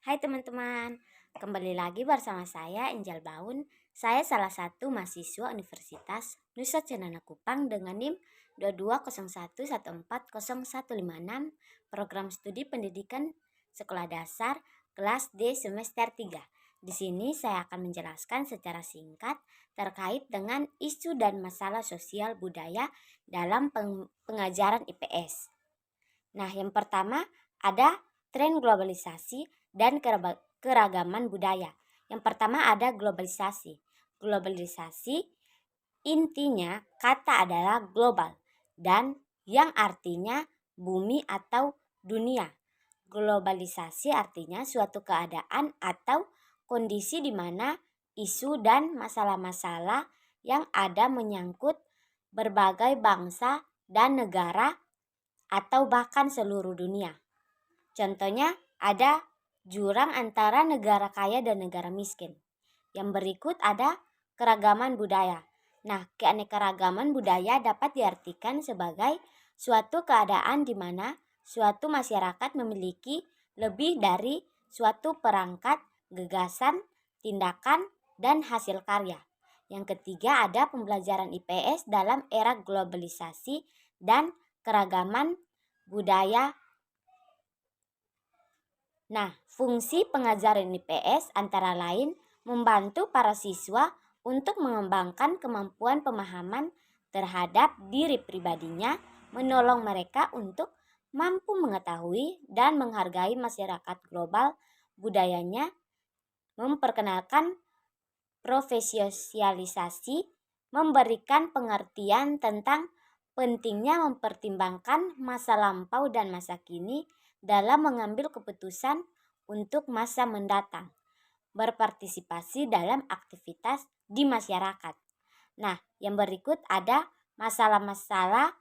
Hai teman-teman, kembali lagi bersama saya Angel Baun. Saya salah satu mahasiswa Universitas Nusa Cendana Kupang dengan NIM 2201140156 Program Studi Pendidikan Sekolah Dasar kelas D semester 3. Di sini saya akan menjelaskan secara singkat terkait dengan isu dan masalah sosial budaya dalam pengajaran IPS. Nah, yang pertama ada tren globalisasi dan keragaman budaya. Yang pertama ada globalisasi. Globalisasi intinya kata adalah global dan yang artinya bumi atau dunia. Globalisasi artinya suatu keadaan atau kondisi di mana isu dan masalah-masalah yang ada menyangkut berbagai bangsa dan negara atau bahkan seluruh dunia. Contohnya ada jurang antara negara kaya dan negara miskin. Yang berikut ada keragaman budaya. Nah, keanekaragaman budaya dapat diartikan sebagai suatu keadaan di mana suatu masyarakat memiliki lebih dari suatu perangkat, gagasan, tindakan, dan hasil karya. Yang ketiga ada pembelajaran IPS dalam era globalisasi dan keragaman budaya. Nah, fungsi pengajaran IPS antara lain membantu para siswa untuk mengembangkan kemampuan pemahaman terhadap diri pribadinya, menolong mereka untuk mampu mengetahui dan menghargai masyarakat global budayanya, memperkenalkan profesionalisasi, memberikan pengertian tentang pentingnya mempertimbangkan masa lampau dan masa kini dalam mengambil keputusan untuk masa mendatang, berpartisipasi dalam aktivitas di masyarakat. Nah, yang berikut ada masalah-masalah.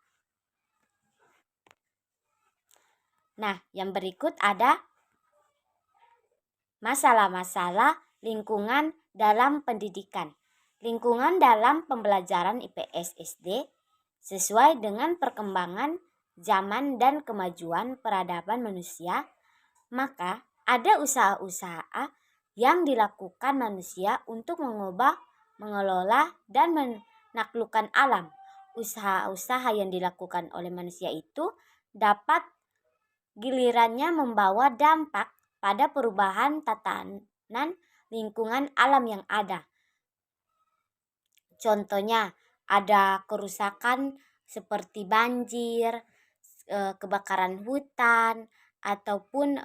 Masalah-masalah lingkungan dalam pendidikan. Lingkungan dalam pembelajaran IPS SD sesuai dengan perkembangan zaman dan kemajuan peradaban manusia, maka ada usaha-usaha yang dilakukan manusia untuk mengubah, mengelola, dan menaklukkan alam. Usaha-usaha yang dilakukan oleh manusia itu dapat gilirannya membawa dampak pada perubahan tatanan lingkungan alam yang ada. Contohnya ada kerusakan seperti banjir, kebakaran hutan, ataupun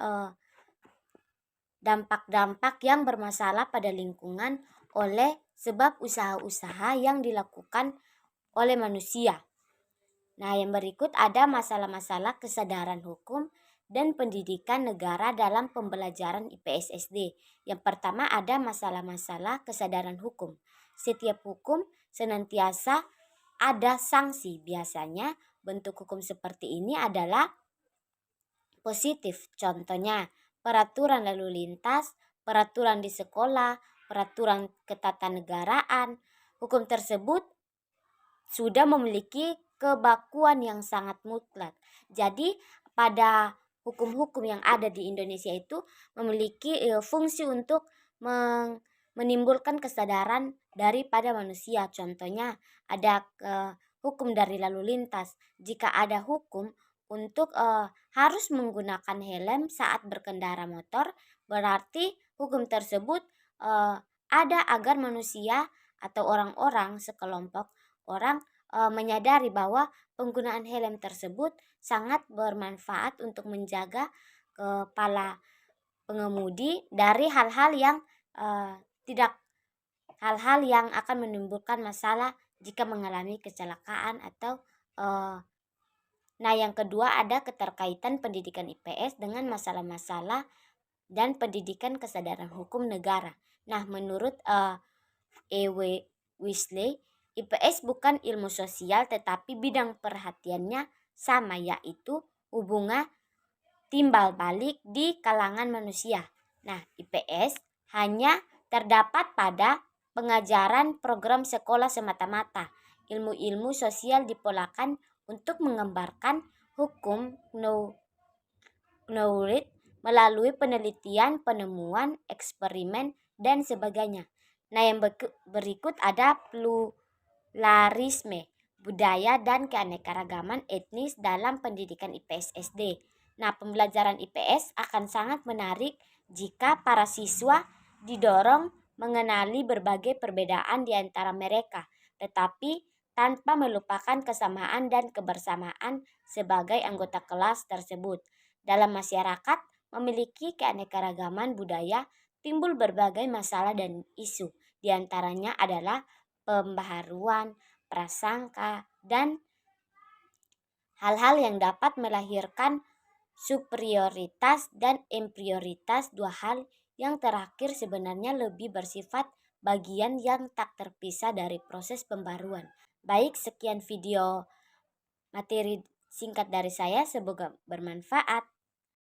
dampak-dampak yang bermasalah pada lingkungan oleh sebab usaha-usaha yang dilakukan oleh manusia. Nah, yang berikut ada masalah-masalah kesadaran hukum dan pendidikan negara dalam pembelajaran IPS SD. Yang pertama ada masalah-masalah kesadaran hukum. Setiap hukum senantiasa ada sanksi. Biasanya bentuk hukum seperti ini adalah positif. Contohnya peraturan lalu lintas, peraturan di sekolah, peraturan ketatanegaraan. Hukum tersebut sudah memiliki kebakuan yang sangat mutlak. Jadi pada hukum-hukum yang ada di Indonesia itu memiliki fungsi untuk menimbulkan kesadaran daripada manusia. Contohnya ada hukum dari lalu lintas. Jika ada hukum untuk harus menggunakan helm saat berkendara motor, berarti hukum tersebut ada agar manusia atau orang-orang sekelompok orang menyadari bahwa penggunaan helm tersebut sangat bermanfaat untuk menjaga kepala pengemudi dari hal-hal yang akan menimbulkan masalah jika mengalami kecelakaan atau Nah, yang kedua ada keterkaitan pendidikan IPS dengan masalah-masalah dan pendidikan kesadaran hukum negara. Nah, menurut E.W. Weasley, IPS bukan ilmu sosial tetapi bidang perhatiannya sama, yaitu hubungan timbal balik di kalangan manusia. Nah, IPS hanya terdapat pada pengajaran program sekolah semata-mata. Ilmu-ilmu sosial dipolakan untuk menggambarkan hukum knowledge melalui penelitian, penemuan, eksperimen, dan sebagainya. Nah, yang berikut ada pluralisme budaya dan keanekaragaman etnis dalam pendidikan IPS SD. Nah, pembelajaran IPS akan sangat menarik jika para siswa didorong mengenali berbagai perbedaan di antara mereka, tetapi tanpa melupakan kesamaan dan kebersamaan sebagai anggota kelas tersebut. Dalam masyarakat memiliki keanekaragaman budaya, timbul berbagai masalah dan isu. Di antaranya adalah pembaharuan, prasangka, dan hal-hal yang dapat melahirkan superioritas dan inferioritas. Dua hal yang terakhir sebenarnya lebih bersifat bagian yang tak terpisah dari proses pembaruan. Baik, sekian video materi singkat dari saya, semoga bermanfaat.